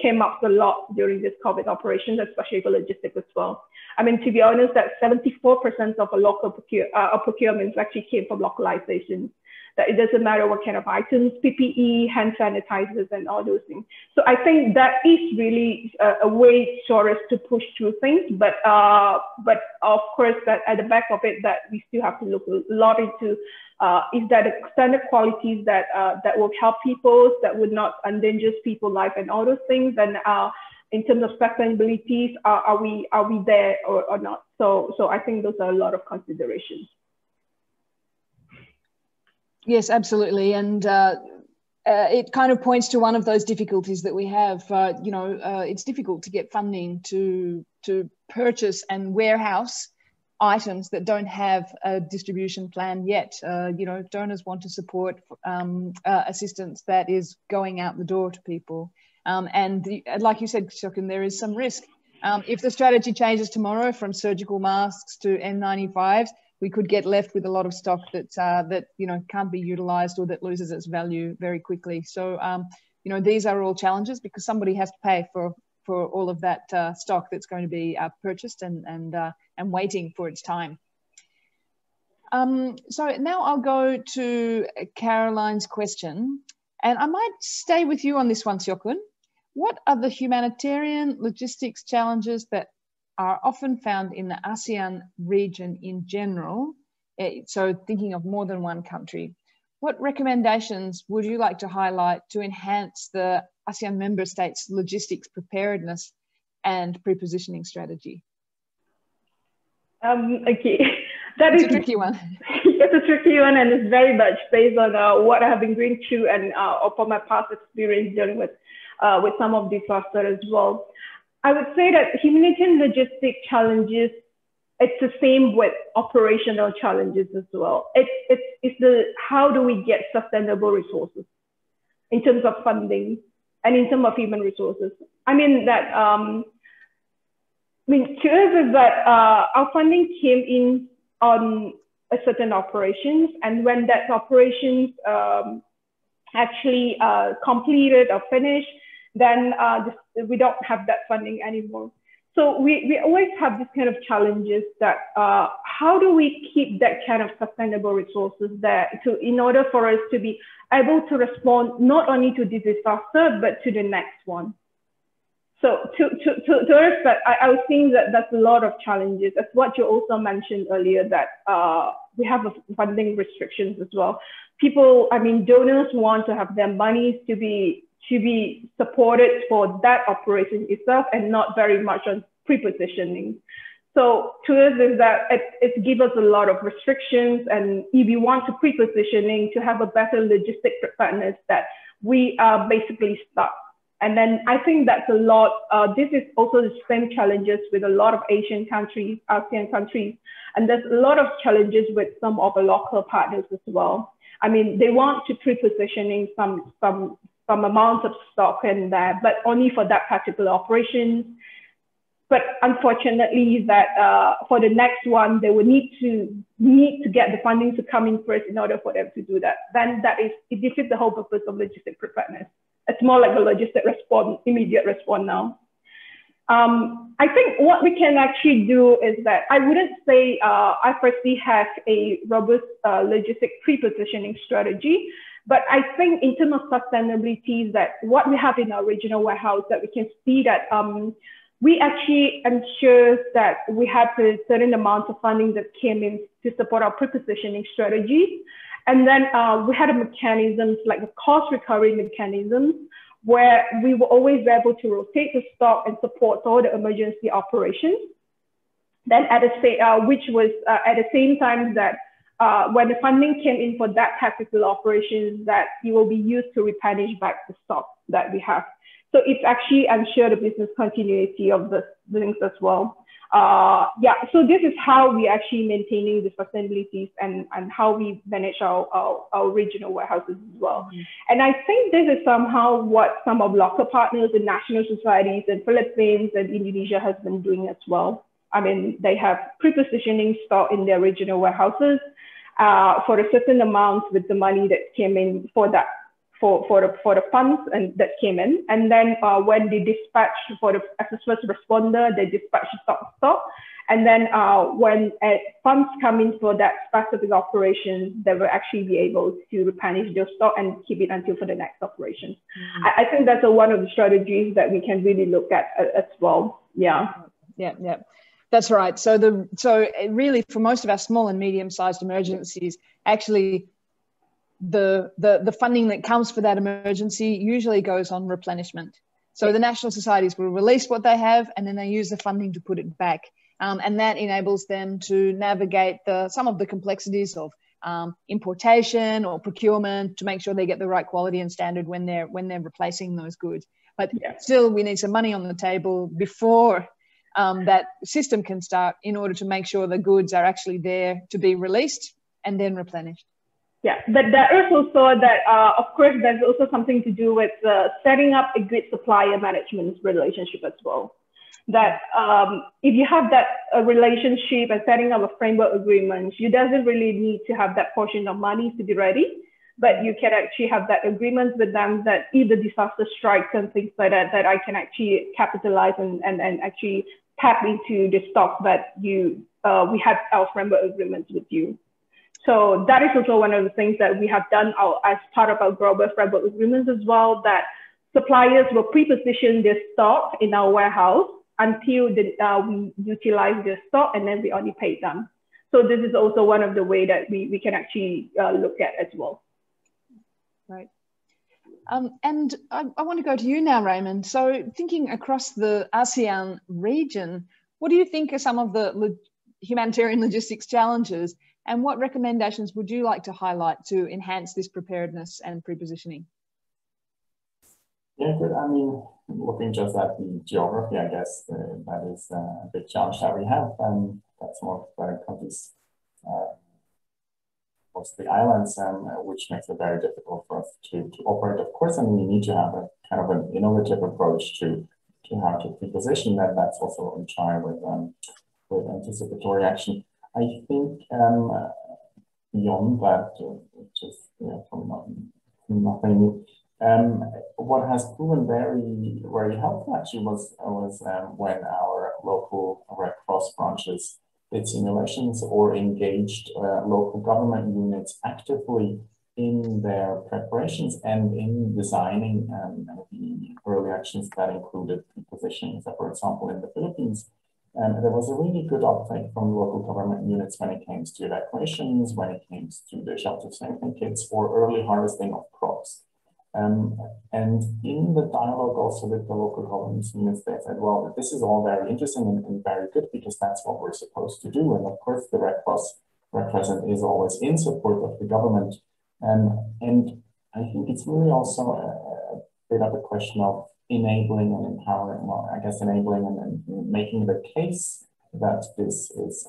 came up a lot during this COVID operation, especially for logistics as well. I mean, to be honest, that 74% of a local procurements actually came from localization. that it doesn't matter what kind of items, PPE, hand sanitizers, and all those things. So I think that is really a way for us to push through things. But of course, that at the back of it, that we still have to look a lot into is that the standard qualities that that will help people, that would not endanger people's life and all those things. And in terms of sustainability, are we there or not? So I think those are a lot of considerations. Yes, absolutely. And it kind of points to one of those difficulties that we have. It's difficult to get funding to purchase and warehouse items that don't have a distribution plan yet. Donors want to support assistance that is going out the door to people. Like you said, Siokkun, there is some risk. If the strategy changes tomorrow from surgical masks to N95s, we could get left with a lot of stock that can't be utilised or that loses its value very quickly. So these are all challenges because somebody has to pay for all of that stock that's going to be purchased and waiting for its time. So now I'll go to Caroline's question, and I might stay with you on this one, Siokkun. What are the humanitarian logistics challenges that are often found in the ASEAN region in general? So thinking of more than one country, what recommendations would you like to highlight to enhance the ASEAN member states' logistics preparedness and prepositioning strategy? Okay, that's a tricky one. It's a tricky one, and it's very much based on what I have been going through and upon my past experience dealing with some of disaster as well. I would say that humanitarian logistic challenges, it's the same with operational challenges as well. It's the how do we get sustainable resources in terms of funding and in terms of human resources. I mean that to us is that our funding came in on a certain operations, and when that operations actually completed or finished, then we don't have that funding anymore. So we always have this kind of challenges that how do we keep that kind of sustainable resources there in order for us to be able to respond not only to this disaster, but to the next one. So to us, that I was seeing that that's a lot of challenges. That's what you also mentioned earlier, that we have funding restrictions as well. People, donors want to have their monies to be supported for that operation itself and not very much on prepositioning. So to us is that it gives us a lot of restrictions, and if you want to prepositioning to have a better logistic preparedness, that we are basically stuck. And then I think that's a lot, this is also the same challenges with a lot of Asian countries, ASEAN countries, and there's a lot of challenges with some of the local partners as well. They want to prepositioning some amount of stock in there, but only for that particular operation. But unfortunately, that for the next one, they will need to get the funding to come in first in order for them to do that. Then it defeats the whole purpose of logistic preparedness. It's more like a logistic response, immediate response now. I think what we can actually do is that I wouldn't say IFRC has a robust logistic prepositioning strategy, but I think in terms of sustainability, that what we have in our regional warehouse, that we can see that we actually ensure that we have a certain amount of funding that came in to support our prepositioning strategy. And then we had a mechanism like a cost recovery mechanism, where we were always able to rotate the stock and support all the emergency operations. Then which was at the same time that when the funding came in for that particular operation, that it will be used to replenish back the stock that we have. So it's actually ensure the business continuity of the things as well. So this is how we actually maintaining the sustainability and how we manage our regional warehouses as well. And I think this is somehow what some of local partners and national societies in Philippines and Indonesia has been doing as well. They have prepositioning stock in their regional warehouses for a certain amount with the money that came in for that the funds and that came in, and then when they dispatched for the as a first responder, they dispatched stock, and then when funds come in for that specific operation, they will actually be able to replenish their stock and keep it until for the next operation. I think that's one of the strategies that we can really look at as well. Yeah. That's right. So really for most of our small and medium-sized emergencies, actually the funding that comes for that emergency usually goes on replenishment. So the national societies will release what they have, and then they use the funding to put it back. And that enables them to navigate some of the complexities of importation or procurement to make sure they get the right quality and standard when they're replacing those goods. But still, we need some money on the table before that system can start in order to make sure the goods are actually there to be released and then replenished. Yeah, but there is also that, of course, there's also something to do with setting up a good supplier management relationship as well. That if you have that relationship and setting up a framework agreement, you doesn't really need to have that portion of money to be ready, but you can actually have that agreement with them that if the disaster strikes and things like that, that I can actually capitalize and actually tap into the stock that we have our framework agreements with you. So that is also one of the things that we have done as part of our global framework agreements as well, that suppliers will pre-position their stock in our warehouse until we utilize their stock, and then we only pay them. So this is also one of the ways that we can actually look at as well. Right. And I want to go to you now, Raymond. So thinking across the ASEAN region, what do you think are some of the humanitarian logistics challenges, and what recommendations would you like to highlight to enhance this preparedness and prepositioning? Yeah, good. I mean, looking just at the geography, I guess that is a big challenge that we have. That's more of countries, mostly islands, which makes it very difficult for us to operate, of course, and we need to have a kind of an innovative approach to how to preposition that. That's also what we try with anticipatory action. I think beyond that, just probably nothing new. What has proven very helpful actually was when our local Red Cross branches did simulations or engaged local government units actively in their preparations and in designing the early actions that included prepositioning. So, for example, in the Philippines, there was a really good uptake from local government units when it came to evacuations, when it came to the shelter strengthening kits or early harvesting of crops. And in the dialogue also with the local government units, they said, well, this is all very interesting and very good because that's what we're supposed to do. And of course, the Red Cross Red Crescent is always in support of the government. And I think it's really also a bit of a question of enabling and empowering, well, I guess enabling and making the case that this is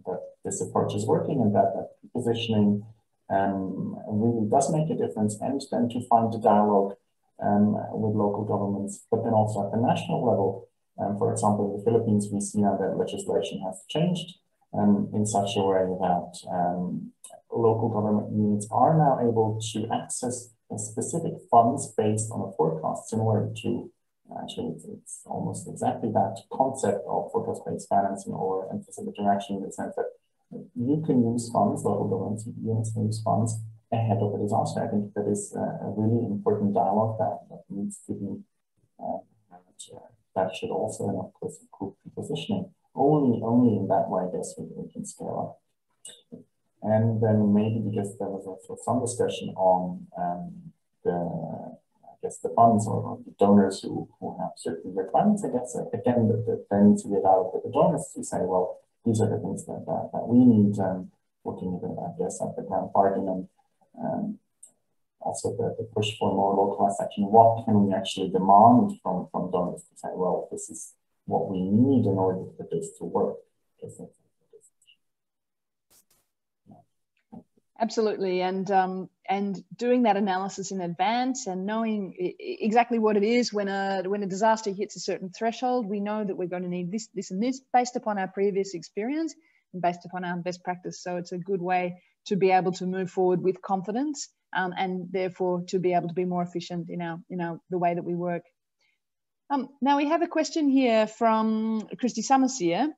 that this approach is working and that positioning really does make a difference, and then to find the dialogue with local governments, but then also at the national level. For example, in the Philippines, we see now that legislation has changed in such a way that local government units are now able to access specific funds based on a forecast, similar to, actually, it's almost exactly that concept of forecast-based financing or anticipatory action, in the sense that you can use funds, local government units can use funds ahead of a disaster. I think that is a really important dialogue that needs to be, that should also, and of course, improve prepositioning. Only in that way, I guess, we can scale up. And then maybe because there was also some discussion on the funds or the donors who have certain requirements, I guess, again, there needs to be a dialogue with the donors to say, well, these are the things that we need, looking even, I guess, at the grand bargain and also the push for more localized action. What can we actually demand from donors to say, well, this is what we need in order for this to work? Absolutely, and doing that analysis in advance and knowing exactly what it is when a disaster hits a certain threshold, we know that we're going to need this, this, and this based upon our previous experience and based upon our best practice. So it's a good way to be able to move forward with confidence and therefore to be able to be more efficient in the way that we work. Now we have a question here from Christy Summerseer.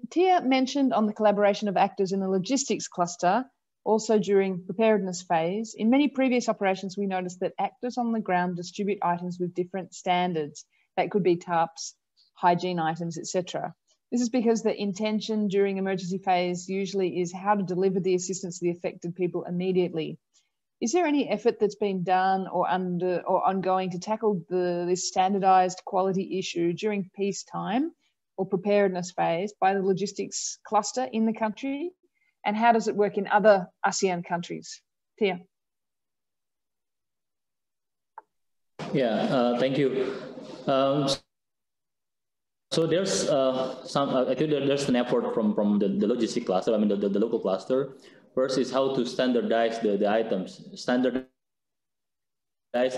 Tia mentioned on the collaboration of actors in the logistics cluster, also during preparedness phase. In many previous operations, we noticed that actors on the ground distribute items with different standards. That could be tarps, hygiene items, etc. This is because the intention during emergency phase usually is how to deliver the assistance to the affected people immediately. Is there any effort that's been done or ongoing to tackle this standardized quality issue during peacetime or preparedness phase by the logistics cluster in the country? And how does it work in other ASEAN countries? Tia. Yeah, thank you. So there's I think there's an effort from the logistic cluster, I mean the local cluster. First is how to standardize the items. Standardize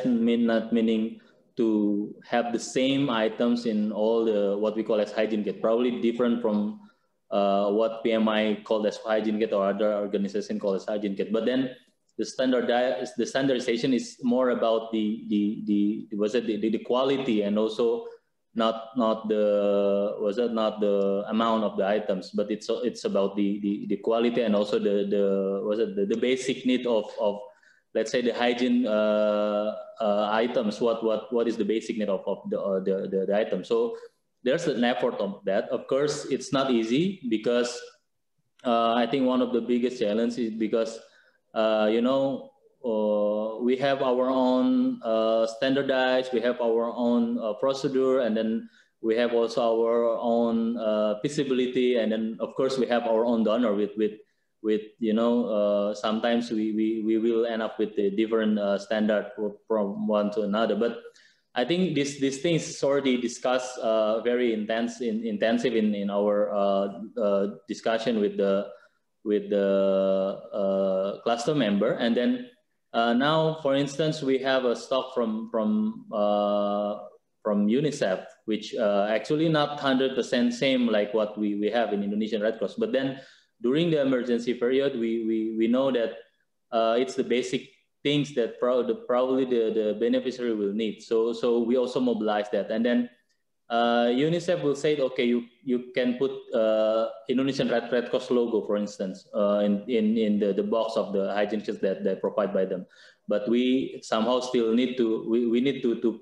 not meaning to have the same items in all the what we call as hygiene kit, probably different from what PMI called as hygiene kit or other organization called as hygiene kit. But then the standardization is more about the quality and also not the amount of the items, but it's about the quality and also the basic need of let's say the hygiene items. What is the basic need of the item? So there's an effort of that. Of course, it's not easy because I think one of the biggest challenges is because we have our own standardized, we have our own procedure, and then we have also our own feasibility, and then of course we have our own donor with sometimes we will end up with a different standard from one to another. But I think these things is already discussed very intensive in our discussion with the cluster member, and then now, for instance, we have a stock from UNICEF, which actually not 100% same like what we have in Indonesian Red Cross. But then during the emergency period, we know that it's the basic things that probably the beneficiary will need. So we also mobilize that, and then UNICEF will say, okay, you can put Indonesian Red Cross logo, for instance, in the box of the hygiene kits that they provide by them. But we somehow still need to we need to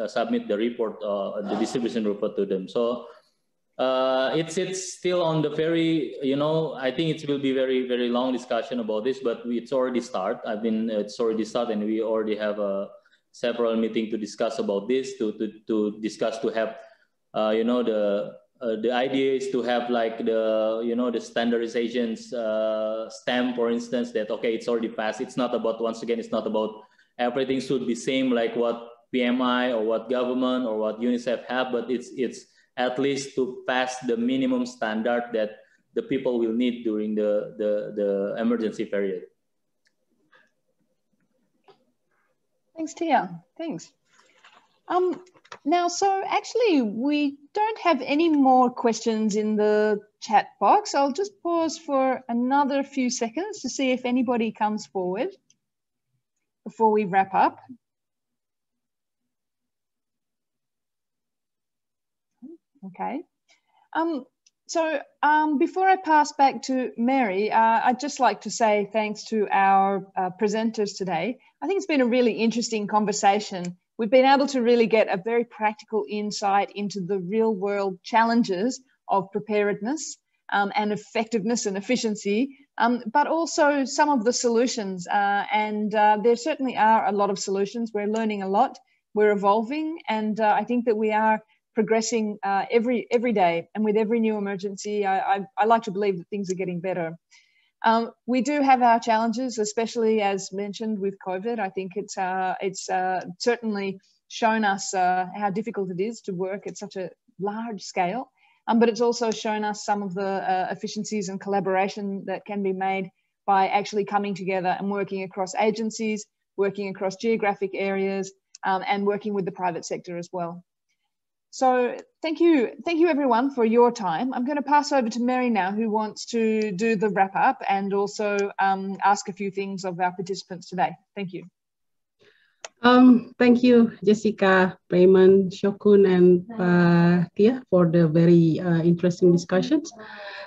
submit the report, the distribution report to them. So it's still on the very I think it will be very long discussion about this, but it's already start. It's already started, and we already have several meetings to discuss about this, to have the idea is to have like the the standardizations stamp, for instance, that okay, it's already passed. It's not about, once again, it's not about everything should be same like what PMI or what government or what UNICEF have, but it's at least to pass the minimum standard that the people will need during the emergency period. Thanks, Tia. Thanks. Now, so actually, we don't have any more questions in the chat box. I'll just pause for another few seconds to see if anybody comes forward before we wrap up. Okay. So before I pass back to Mary, I'd just like to say thanks to our presenters today. I think it's been a really interesting conversation. We've been able to really get a very practical insight into the real world challenges of preparedness and effectiveness and efficiency, but also some of the solutions. And there certainly are a lot of solutions. We're learning a lot, we're evolving, and I think that we are progressing every day, and with every new emergency, I like to believe that things are getting better. We do have our challenges, especially as mentioned with COVID. I think it's certainly shown us how difficult it is to work at such a large scale, but it's also shown us some of the efficiencies and collaboration that can be made by actually coming together and working across agencies, working across geographic areas, and working with the private sector as well. So thank you everyone for your time. I'm going to pass over to Mary now, who wants to do the wrap up and also ask a few things of our participants today. Thank you. Thank you, Jessica, Raymond, Siokkun, and Tia for the very interesting discussions.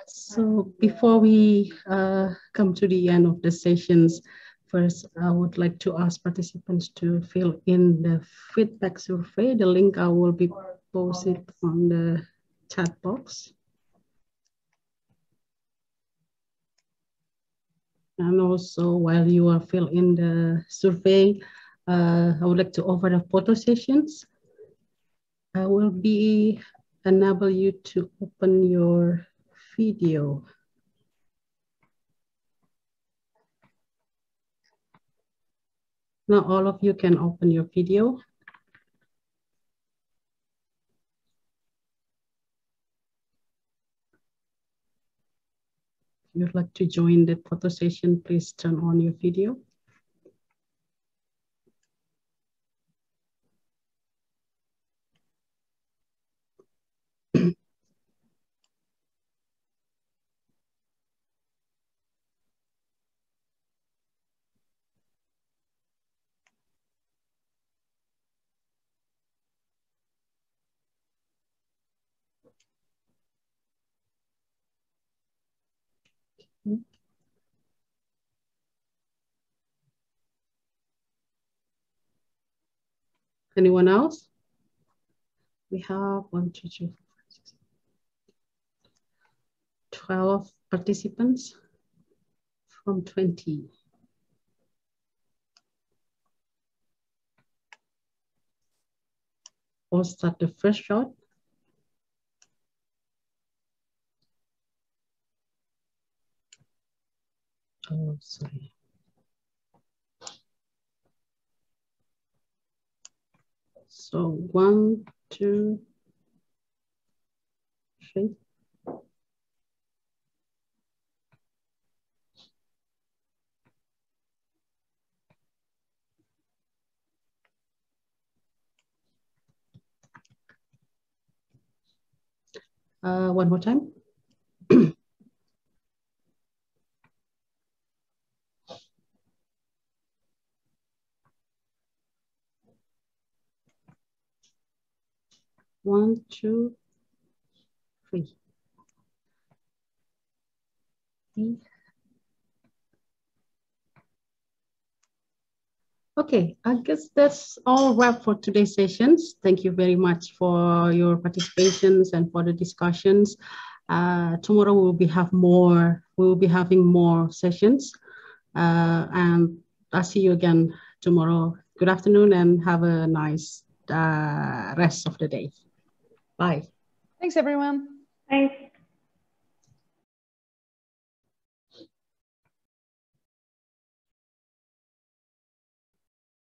So before we come to the end of the sessions, first, I would like to ask participants to fill in the feedback survey. The link I will be posted on the chat box. And also, while you are filling in the survey, I would like to offer the photo sessions. I will be enable you to open your video. Now all of you can open your video. If you'd like to join the photo session, please turn on your video. Anyone else? We have 1, 2, 3, 4, 5, 6, 12 participants from 20. We'll start the first shot. Oh, sorry. So 1, 2, 3. One more time. One, two, three. Okay, I guess that's all wrap for today's sessions. Thank you very much for your participations and for the discussions. Tomorrow we will be having more sessions. And I'll see you again tomorrow. Good afternoon and have a nice rest of the day. Bye. Thanks, everyone. Thanks.